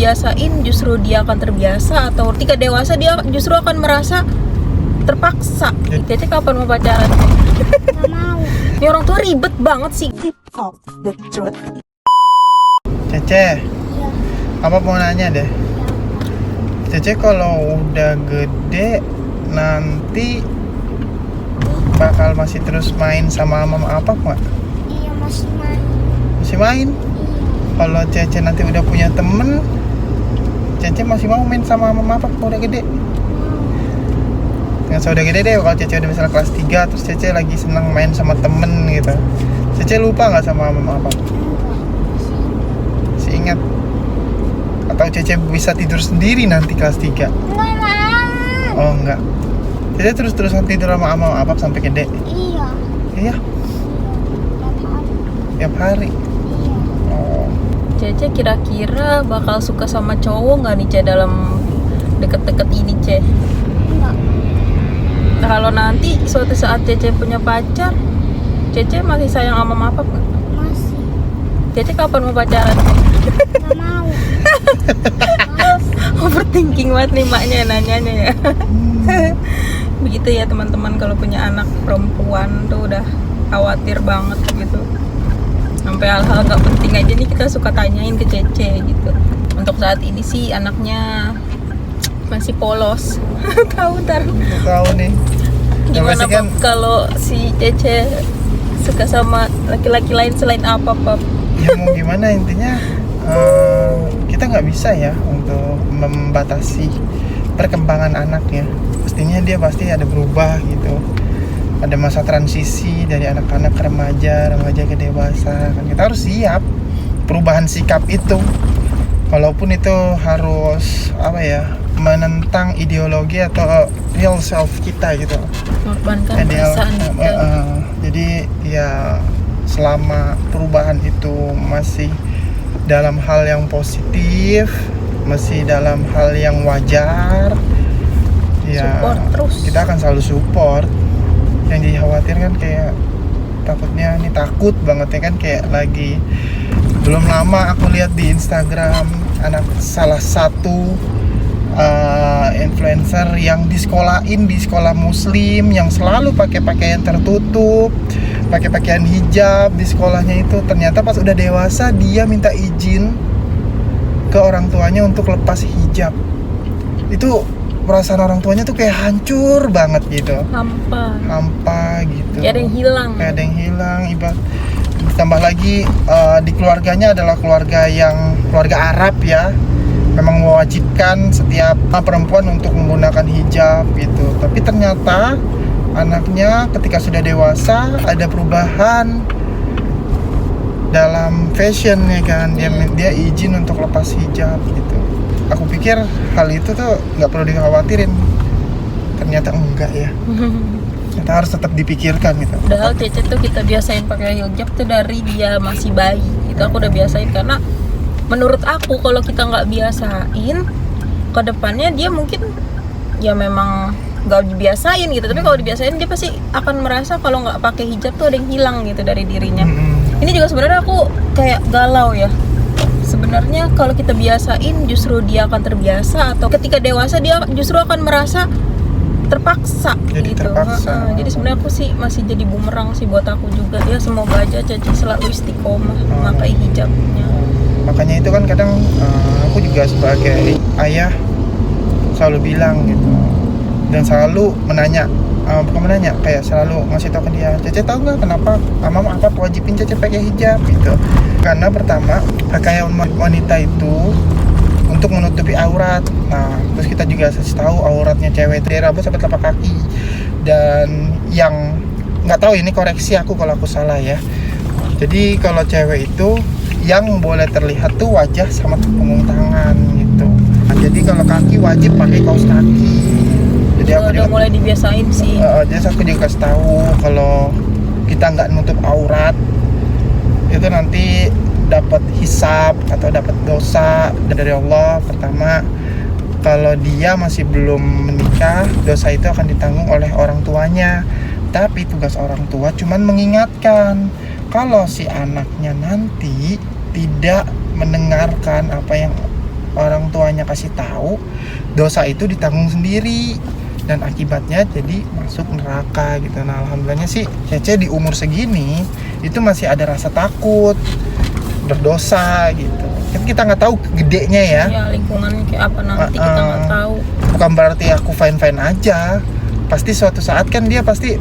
biasain justru dia akan terbiasa, atau ketika dewasa dia justru akan merasa terpaksa. Cece kapan mau pacaran? Nggak mau. Ini orang tua ribet banget sih. Cece, Iya. apa mau nanya deh? Cece kalau udah gede nanti bakal masih terus main sama mama apa nggak? Iya, masih main. Masih main? Iya. Kalau Cece nanti udah punya temen, Cece masih mau main sama mama apa kalau udah gede? Nggak udah gede deh, kalau Cece udah misalnya kelas 3 terus Cece lagi seneng main sama temen gitu, Cece lupa nggak sama mama apa? Masih ingat? Atau Cece bisa tidur sendiri nanti kelas 3? Nggak mau. Oh enggak. Cece terus-terusan tidur sama mama apa sampai gede? Iya. Iya, tiap hari. Iya. Oh, Cece kira-kira bakal suka sama cowok nggak nih, Ce, dalam deket-deket ini, Ce? Enggak. Kalau nanti suatu saat Cece punya pacar, Cece masih sayang sama mama apa nggak? Masih. Cece kapan mau pacaran? Nggak mau. Overthinking banget nih maknya nanyanya ya. Begitu ya teman-teman, kalau punya anak perempuan tuh udah khawatir banget gitu. Sampai hal-hal gak penting aja nih kita suka tanyain ke Cece gitu. Untuk saat ini sih anaknya masih polos. Tahu ntar tahu nih. gimana Pasti kan Pap kalau si Cece suka sama laki-laki lain selain apa, Pap? ya mau gimana intinya kita nggak bisa ya untuk membatasi perkembangan anaknya. Pastinya dia pasti ada berubah gitu. Ada masa transisi dari anak-anak ke remaja, remaja ke dewasa. Kan kita harus siap perubahan sikap itu. Walaupun itu harus apa ya, menentang ideologi atau real self kita gitu. Mengorbankan perasaan kita. Jadi ya selama perubahan itu masih dalam hal yang positif, masih dalam hal yang wajar, ya Support terus. kita akan selalu support. Yang dikhawatirkan kayak takutnya nih, takut banget ya kan, kayak lagi belum lama aku lihat di Instagram anak salah satu influencer yang disekolahin di sekolah muslim, yang selalu pakai pakaian tertutup, pakai pakaian hijab di sekolahnya itu. Ternyata pas udah dewasa dia minta izin ke orang tuanya untuk lepas hijab. Itu perasaan orang tuanya tuh kayak hancur banget gitu, hampa gitu, Kayak ada yang hilang. kayak ada yang hilang. Ditambah lagi di keluarganya adalah keluarga Arab ya, memang mewajibkan setiap perempuan untuk menggunakan hijab gitu. Tapi ternyata anaknya ketika sudah dewasa ada perubahan dalam fashionnya kan, dia izin untuk lepas hijab gitu. Aku pikir hal itu tuh nggak perlu dikhawatirin, ternyata enggak ya. Kita harus tetap dipikirkan gitu. Padahal Cece tuh kita biasain pakai hijab tuh dari dia masih bayi. Itu aku udah biasain, karena menurut aku kalau kita nggak biasain, ke depannya dia mungkin ya memang nggak dibiasain gitu. Tapi kalau dibiasain dia pasti akan merasa kalau nggak pakai hijab tuh ada yang hilang gitu dari dirinya. Ini juga sebenarnya aku kayak galau ya. Sebenarnya kalau kita biasain justru dia akan terbiasa, atau ketika dewasa dia justru akan merasa terpaksa Jadi gitu. terpaksa. Jadi sebenarnya aku sih masih jadi bumerang sih buat aku juga. Ya semoga aja Cece selalu istiqomah memakai hijabnya. Makanya itu kan kadang aku juga sebagai ayah selalu bilang gitu, dan selalu menanya, bukan menanya, kayak selalu ngasih tahu ke dia, Cece tahu nggak kenapa mama apa wajibin Cece pakai hijab gitu. Karena pertama, pakaian wanita itu untuk menutupi aurat. Nah, terus kita juga kasih tahu auratnya cewek dari rambut sampai telapak kaki. Dan yang nggak tahu, ini koreksi aku kalau aku salah ya. Jadi kalau cewek itu yang boleh terlihat tuh wajah sama punggung tangan gitu. Nah, jadi kalau kaki wajib pakai kaos kaki. Jadi aku Udah juga mulai dibiasain sih. jadi aku juga kasih tahu kalau kita nggak nutup aurat itu nanti dapat hisab atau dapat dosa dari Allah. Pertama, kalau dia masih belum menikah, dosa itu akan ditanggung oleh orang tuanya. Tapi tugas orang tua cuman mengingatkan kalau si anaknya nanti tidak mendengarkan apa yang orang tuanya kasih tahu, dosa itu ditanggung sendiri dan akibatnya jadi masuk neraka gitu. Nah, alhamdulillahnya sih Cece di umur segini itu masih ada rasa takut berdosa gitu. Kan kita nggak tahu gedenya ya. Ya lingkungannya kayak apa nanti kita nggak tahu. Bukan berarti aku fine aja. Pasti suatu saat kan dia pasti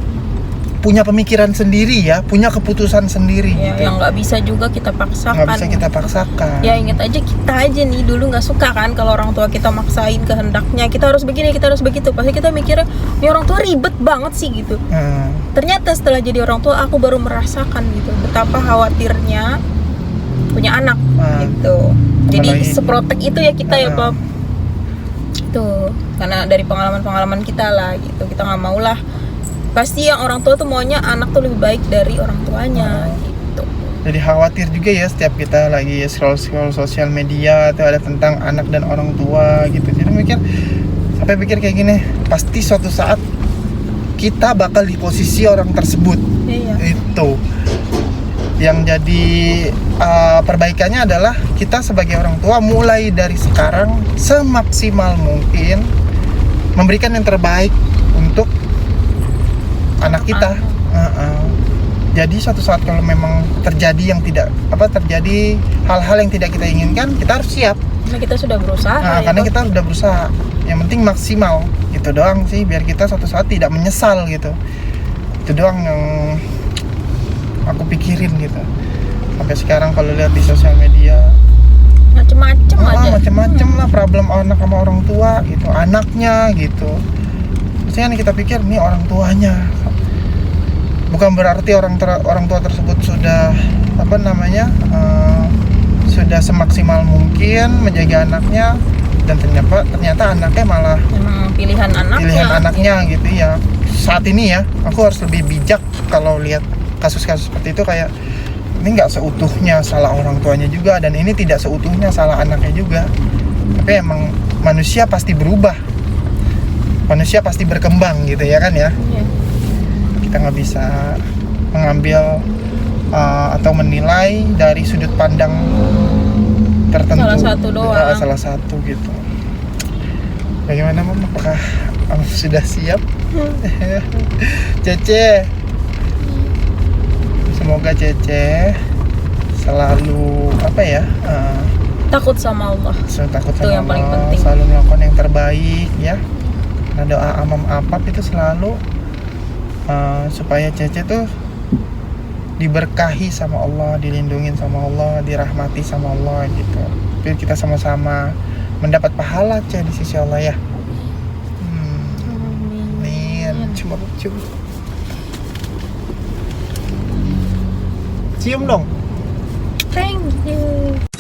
punya pemikiran sendiri ya, punya keputusan sendiri Ya, gitu. yang nggak bisa juga kita paksakan. Nggak bisa kita paksakan. Ya ingat aja kita aja nih dulu nggak suka kan kalau orang tua kita maksain kehendaknya, kita harus begini, kita harus begitu. Pasti kita mikirnya, ya orang tua ribet banget sih gitu. Ternyata setelah jadi orang tua aku baru merasakan gitu betapa khawatirnya punya anak gitu. Jadi Apalagi- seprotek itu ya kita ya Bob. Tuh, karena dari pengalaman-pengalaman kita lah gitu. Kita nggak mau lah. Pasti yang orang tua tuh maunya anak tuh lebih baik dari orang tuanya gitu. Jadi khawatir juga ya setiap kita lagi scroll sosial media atau ada tentang anak dan orang tua gitu. Jadi sampai pikir kayak gini, pasti suatu saat kita bakal di posisi orang tersebut. Iya. Itu yang jadi perbaikannya adalah kita sebagai orang tua mulai dari sekarang semaksimal mungkin memberikan yang terbaik untuk anak kita. Jadi suatu saat kalau memang terjadi terjadi hal-hal yang tidak kita inginkan, kita harus siap. Karena kita sudah berusaha. Karena kita sudah berusaha. Yang penting maksimal. Itu doang sih, biar kita suatu saat tidak menyesal gitu. Itu doang yang aku pikirin gitu. Sampai sekarang kalau lihat di sosial media macem-macem aja. Macem-macem lah problem anak sama orang tua gitu, anaknya gitu. Maksudnya kita pikir nih orang tuanya. Bukan berarti orang tua tersebut sudah sudah semaksimal mungkin menjaga anaknya, dan ternyata anaknya malah Memang pilihan anaknya gitu ya. Saat ini ya aku harus lebih bijak kalau lihat kasus-kasus seperti itu, kayak ini nggak seutuhnya salah orang tuanya juga, dan ini tidak seutuhnya salah anaknya juga. Tapi emang manusia pasti berubah, manusia pasti berkembang gitu ya kan ya. Iya. Kita nggak bisa mengambil atau menilai dari sudut pandang tertentu. Salah satu gitu. Bagaimana Mam? Apakah kamu sudah siap? Cece, semoga Cece selalu Takut sama Allah. takut Itu sama yang paling Allah, penting. selalu melakukan yang terbaik ya. Nah, doa Amam Apap itu selalu supaya Cece tuh diberkahi sama Allah, dilindungin sama Allah, dirahmati sama Allah gitu. Biar kita sama-sama mendapat pahala di sisi Allah ya. Amin. Cium dong. Thank you.